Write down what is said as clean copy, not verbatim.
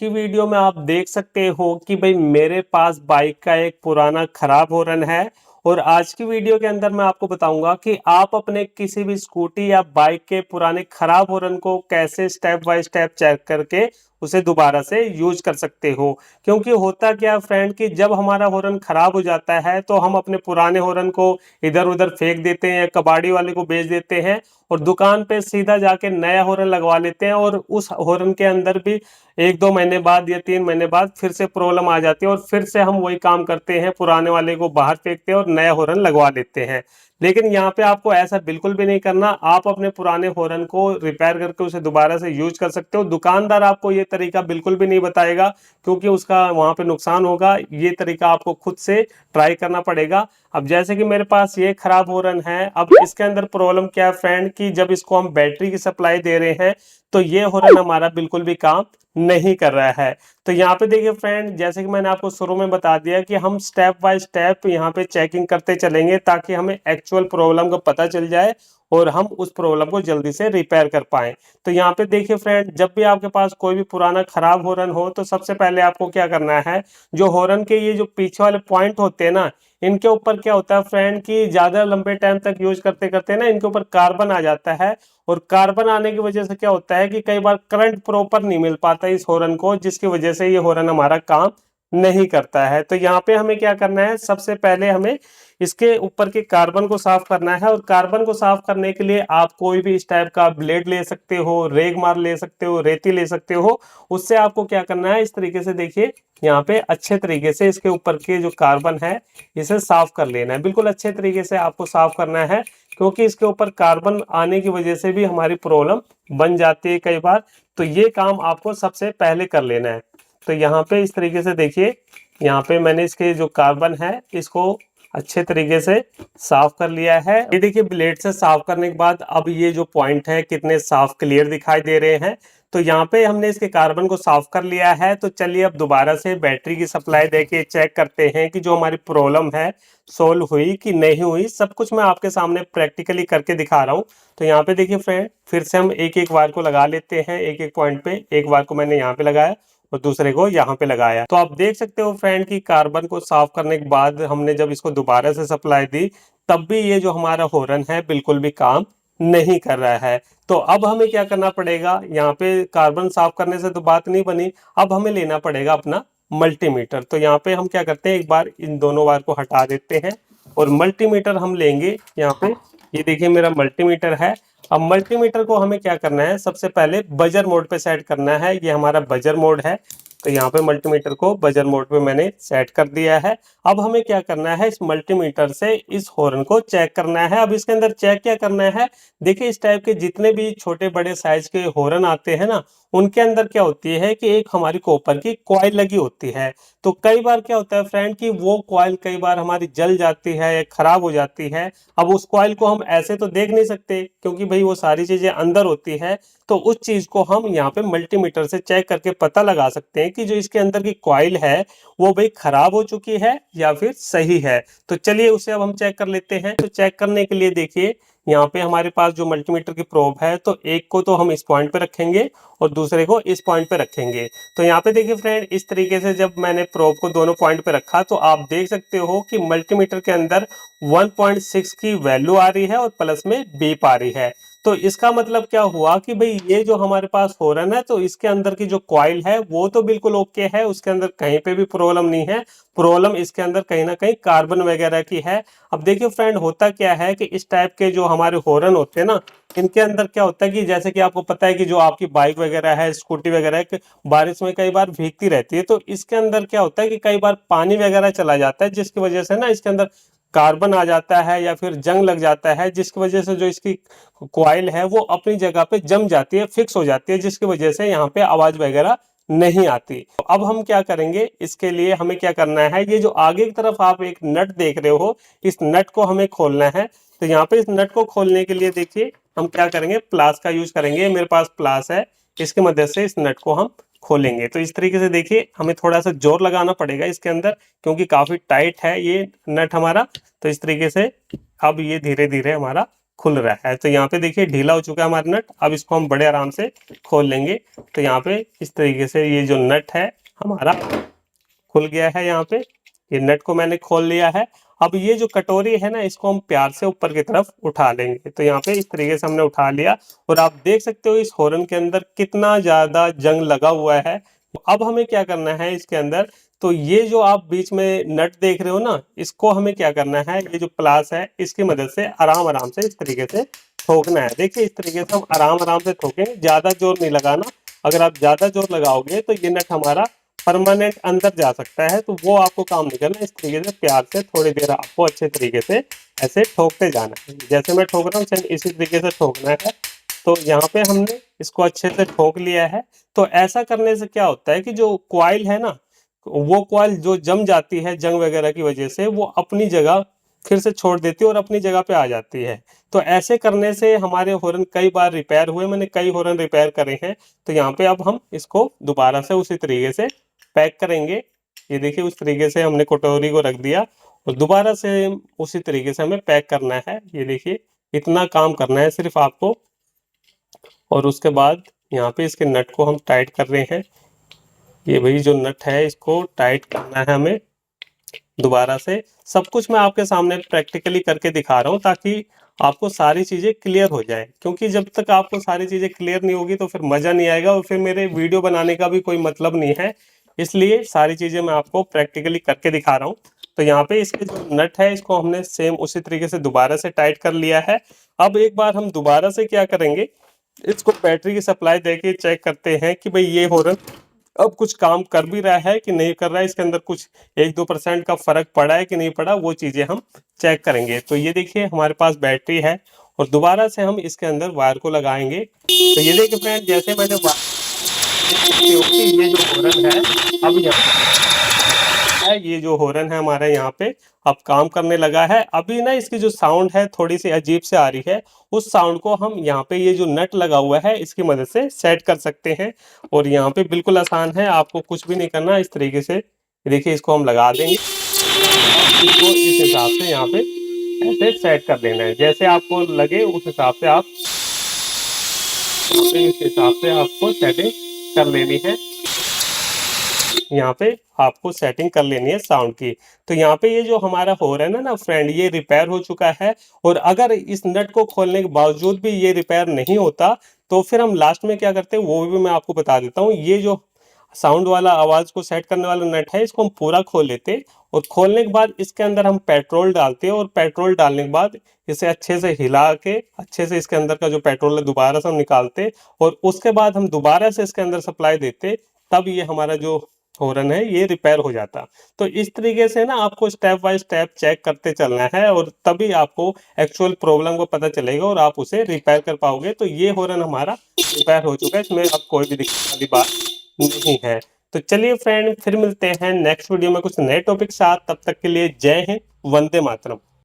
की वीडियो में आप देख सकते हो कि भाई मेरे पास बाइक का एक पुराना खराब हॉर्न है। और आज की वीडियो के अंदर मैं आपको बताऊंगा कि आप अपने किसी भी स्कूटी या बाइक के पुराने खराब हॉर्न को कैसे स्टेप बाय स्टेप चेक करके उसे दोबारा से यूज कर सकते हो। क्योंकि होता क्या फ्रेंड कि जब हमारा हॉर्न खराब हो जाता है तो हम अपने पुराने हॉर्न को इधर उधर फेंक देते हैं, कबाड़ी वाले को बेच देते हैं और दुकान पे सीधा जाके नया हॉर्न लगवा लेते हैं। और उस हॉर्न के अंदर भी 1-2 महीने बाद या 3 महीने बाद फिर से प्रॉब्लम आ जाती है और फिर से हम वही काम करते हैं, पुराने वाले को बाहर फेंकते हैं और नया हॉर्न लगवा लेते हैं। लेकिन यहाँ पे आपको ऐसा बिल्कुल भी नहीं करना। आप अपने पुराने हॉर्न को रिपेयर करके उसे दोबारा से यूज कर सकते हो। दुकानदार आपको ये तरीका बिल्कुल भी नहीं बताएगा क्योंकि उसका वहां पे नुकसान होगा। ये तरीका आपको खुद से ट्राई करना पड़ेगा। अब जैसे कि मेरे पास ये खराब हॉर्न है, अब इसके अंदर प्रॉब्लम क्या है फ्रेंड कि जब इसको हम बैटरी की सप्लाई दे रहे हैं तो ये हॉर्न हमारा बिल्कुल भी काम नहीं कर रहा है। तो यहाँ पे देखिए फ्रेंड, जैसे कि मैंने आपको शुरू में बता दिया कि हम स्टेप बाय स्टेप यहाँ पे चेकिंग करते चलेंगे ताकि हमें एक्चुअल प्रॉब्लम का पता चल जाए और हम उस प्रॉब्लम को जल्दी से रिपेयर कर पाएं। तो यहाँ पे देखिए फ्रेंड, जब भी आपके पास कोई भी पुराना खराब हॉर्न हो तो सबसे पहले आपको क्या करना है, जो हॉर्न के ये जो पीछे वाले पॉइंट होते हैं ना, इनके ऊपर क्या होता है फ्रेंड कि ज्यादा लंबे टाइम तक यूज करते करते ना इनके ऊपर कार्बन आ जाता है। और कार्बन आने की वजह से क्या होता है कि कई बार करंट प्रॉपर नहीं मिल पाता इस हॉर्न को, जिसकी वजह से ये हॉर्न हमारा काम नहीं करता है। तो यहाँ पे हमें क्या करना है, सबसे पहले हमें इसके ऊपर के कार्बन को साफ करना है। और कार्बन को साफ करने के लिए आप कोई भी इस टाइप का ब्लेड ले सकते हो, रेग मार ले सकते हो, रेती ले सकते हो। उससे आपको क्या करना है, इस तरीके से देखिए यहाँ पे अच्छे तरीके से इसके ऊपर के जो कार्बन है इसे साफ कर लेना है। बिल्कुल अच्छे तरीके से आपको साफ करना है क्योंकि इसके ऊपर कार्बन आने की वजह से भी हमारी प्रॉब्लम बन जाती है कई बार। तो ये काम आपको सबसे पहले कर लेना है। तो यहाँ पे इस तरीके से देखिए, यहाँ पे मैंने इसके जो कार्बन है इसको अच्छे तरीके से साफ कर लिया है। ये देखिए ब्लेड से साफ करने के बाद अब ये जो पॉइंट है कितने साफ क्लियर दिखाई दे रहे हैं। तो यहाँ पे हमने इसके कार्बन को साफ कर लिया है। तो चलिए अब दोबारा से बैटरी की सप्लाई देके चेक करते हैं कि जो हमारी प्रॉब्लम है सोल्व हुई कि नहीं हुई। सब कुछ मैं आपके सामने प्रैक्टिकली करके दिखा रहा हूँ। तो यहाँ पे देखिए फ्रेंड, फिर से हम एक एक वायर को लगा लेते हैं एक एक पॉइंट पे। एक वायर को मैंने यहाँ पे लगाया और दूसरे को यहाँ पे लगाया। तो आप देख सकते हो फ्रेंड कि कार्बन को साफ करने के बाद हमने जब इसको दोबारा से सप्लाई दी तब भी ये जो हमारा हॉर्न है बिल्कुल भी काम नहीं कर रहा है। तो अब हमें क्या करना पड़ेगा, यहाँ पे कार्बन साफ करने से तो बात नहीं बनी, अब हमें लेना पड़ेगा अपना मल्टीमीटर। तो यहाँ पे हम क्या करते हैं, एक बार इन दोनों वायर को हटा देते हैं और मल्टीमीटर हम लेंगे। यहाँ पे ये देखिए मेरा मल्टीमीटर है। अब मल्टीमीटर को हमें क्या करना है, सबसे पहले बजर मोड पे सेट करना है। ये हमारा बजर मोड है। तो यहाँ पे मल्टीमीटर को बजर मोड पे मैंने सेट कर दिया है। अब हमें क्या करना है, इस मल्टीमीटर से इस हॉर्न को चेक करना है। अब इसके अंदर चेक क्या करना है, देखिए इस टाइप के जितने भी छोटे बड़े साइज के हॉर्न आते हैं ना, उनके अंदर क्या होती है कि एक हमारी कॉपर की कॉइल लगी होती है। तो कई बार क्या होता है फ्रेंड कि वो कॉइल कई बार हमारी जल जाती है या खराब हो जाती है। अब उस कॉइल को हम ऐसे तो देख नहीं सकते क्योंकि भाई वो सारी चीजें अंदर होती है। तो उस चीज को हम यहाँ पे मल्टीमीटर से चेक करके पता लगा सकते हैं कि जो इसके अंदर की कॉइल है वो भाई खराब हो चुकी है या फिर सही है। तो चलिए उसे अब हम चेक कर लेते हैं। तो चेक करने के लिए देखिए यहाँ पे हमारे पास जो मल्टीमीटर की प्रोब है, तो एक को तो हम इस पॉइंट पे रखेंगे और दूसरे को इस पॉइंट पे रखेंगे। तो यहाँ पे देखिए फ्रेंड, इस तरीके से जब मैंने प्रोब को दोनों पॉइंट पे रखा तो आप देख सकते हो कि मल्टीमीटर के अंदर 1.6 की वैल्यू आ रही है और प्लस में बीप आ रही है। तो इसका मतलब क्या हुआ कि भाई ये जो हमारे पास हॉर्न है तो इसके अंदर की जो कॉइल है वो तो बिल्कुल ओके है, उसके अंदर कहीं पे भी प्रॉब्लम नहीं है। प्रॉब्लम इसके अंदर कहीं ना कहीं कार्बन वगैरह की है। अब देखिए फ्रेंड, होता क्या है कि इस टाइप के जो हमारे हॉर्न होते हैं ना, इनके अंदर क्या होता है कि जैसे कि आपको पता है कि जो आपकी बाइक वगैरह है, स्कूटी वगैरह है, बारिश में कई बार भीगती रहती है। तो इसके अंदर क्या होता है कि कई बार पानी वगैरह चला जाता है जिसकी वजह से ना इसके अंदर कार्बन आ जाता है या फिर जंग लग जाता है, जिसकी वजह से जो इसकी कॉइल है वो अपनी जगह पे जम जाती है, फिक्स हो जाती है, जिसकी वजह से यहाँ पे आवाज वगैरह नहीं आती। तो अब हम क्या करेंगे, इसके लिए हमें क्या करना है, ये जो आगे की तरफ आप एक नट देख रहे हो, इस नट को हमें खोलना है। तो यहाँ पे इस नट को खोलने के लिए देखिए हम क्या करेंगे, प्लास का यूज करेंगे। मेरे पास प्लास है, इसकी मदद से इस नट को हम खोलेंगे। तो इस तरीके से देखिए हमें थोड़ा सा जोर लगाना पड़ेगा इसके अंदर क्योंकि काफी टाइट है ये नट हमारा। तो इस तरीके से अब ये धीरे धीरे हमारा खुल रहा है। तो यहाँ पे देखिए ढीला हो चुका है हमारा नट। अब इसको हम बड़े आराम से खोल लेंगे। तो यहाँ पे इस तरीके से ये जो नट है हमारा खुल गया है। यहाँ पे ये नट को मैंने खोल लिया है। अब ये जो कटोरी है ना, इसको हम प्यार से ऊपर की तरफ उठा लेंगे। तो यहाँ पे इस तरीके से हमने उठा लिया और आप देख सकते हो इस हॉर्न के अंदर कितना ज्यादा जंग लगा हुआ है। अब हमें क्या करना है इसके अंदर, तो ये जो आप बीच में नट देख रहे हो ना, इसको हमें क्या करना है, ये जो प्लास है इसकी मदद से आराम आराम से इस तरीके से ठोकना है। देखिए इस तरीके से हम आराम आराम से ठोकेंगे, ज्यादा जोर नहीं लगाना। अगर आप ज्यादा जोर लगाओगे तो ये नट हमारा परमानेंट अंदर जा सकता है, तो वो आपको काम नहीं करना। इस तरीके से प्यार से थोड़ी देर आपको अच्छे तरीके से ऐसे ठोकते जाना है। जैसे मैं ठोक रहा हूँ सेम इसी तरीके से ठोकना है। तो यहाँ पे हमने इसको अच्छे से ठोक लिया है। तो ऐसा करने से क्या होता है कि जो कॉइल है ना, वो कॉइल जो जम जाती है जंग वगैरह की वजह से, वो अपनी जगह फिर से छोड़ देती है और अपनी जगह पे आ जाती है। तो ऐसे करने से हमारे हॉर्न कई बार रिपेयर हुए, मैंने कई हॉर्न रिपेयर करे हैं। तो यहाँ पे अब हम इसको दोबारा से उसी तरीके से पैक करेंगे। ये देखिए उस तरीके से हमने कटोरी को रख दिया और दोबारा से उसी तरीके से हमें पैक करना है। ये देखिए इतना काम करना है सिर्फ आपको। और उसके बाद यहाँ पे इसके नट को हम टाइट कर रहे हैं। ये वही जो नट है इसको टाइट करना है हमें दोबारा से। सब कुछ मैं आपके सामने प्रैक्टिकली करके दिखा रहा हूँ ताकि आपको सारी चीज़ें क्लियर हो जाए, क्योंकि जब तक आपको सारी चीज़ें क्लियर नहीं होगी तो फिर मज़ा नहीं आएगा और फिर मेरे वीडियो बनाने का भी कोई मतलब नहीं है। इसलिए सारी चीज़ें मैं आपको प्रैक्टिकली करके दिखा रहा हूँ। तो यहाँ पे इसके जो नट है इसको हमने सेम उसी तरीके से दोबारा से टाइट कर लिया है। अब एक बार हम दोबारा से क्या करेंगे, इसको बैटरी की सप्लाई देके चेक करते हैं कि भाई ये हॉर्न अब कुछ काम कर भी रहा है कि नहीं कर रहा है, इसके अंदर कुछ 1-2% का फर्क पड़ा है कि नहीं पड़ा, वो चीजें हम चेक करेंगे। तो ये देखिए हमारे पास बैटरी है और दोबारा से हम इसके अंदर वायर को लगाएंगे। तो ये देखिए फ्रेंड, जैसे मैंने ये जो हॉर्न है अब है, ये जो हॉर्न है हमारा यहाँ पे अब काम करने लगा है। अभी ना इसकी जो साउंड है थोड़ी सी अजीब से आ रही है, उस साउंड को हम यहाँ पे ये जो नट लगा हुआ है इसकी मदद से सेट कर सकते हैं। और यहाँ पे बिल्कुल आसान है, आपको कुछ भी नहीं करना। इस तरीके से देखिए इसको हम लगा देंगे, इसको इस हिसाब से यहाँ पे ऐसे सेट कर देना है। जैसे आपको लगे उस हिसाब से आप यहाँ पे इस हिसाब से आपको सेटिंग कर लेनी है। यहाँ पे आपको सेटिंग कर लेनी है साउंड की। तो यहाँ पे ये जो हमारा हो रहा है ना फ्रेंड, ये रिपेयर हो चुका है। और अगर इस नट को खोलने के बावजूद भी ये रिपेयर नहीं होता तो फिर हम लास्ट में क्या करते हैं वो भी मैं आपको बता देता हूँ। ये जो साउंड वाला आवाज को सेट करने वाला नट है इसको हम पूरा खोल लेते और खोलने के बाद इसके अंदर हम पेट्रोल डालते हैं और पेट्रोल डालने के बाद इसे अच्छे से हिला के अच्छे से इसके अंदर का जो पेट्रोल है दोबारा से हम निकालते और उसके बाद हम दोबारा से इसके अंदर सप्लाई देते, तब ये हमारा जो हॉर्न है ये रिपेयर हो जाता। तो इस तरीके से ना आपको स्टेप बाय स्टेप चेक करते चलना है और तभी आपको एक्चुअल प्रॉब्लम को पता चलेगा और आप उसे रिपेयर कर पाओगे। तो ये हॉर्न हमारा रिपेयर हो चुका है, इसमें अब कोई भी दिक्कत वाली बात नहीं है। तो चलिए फ्रेंड, फिर मिलते हैं नेक्स्ट वीडियो में कुछ नए टॉपिक साथ। तब तक के लिए जय हिंद, वंदे मातरम।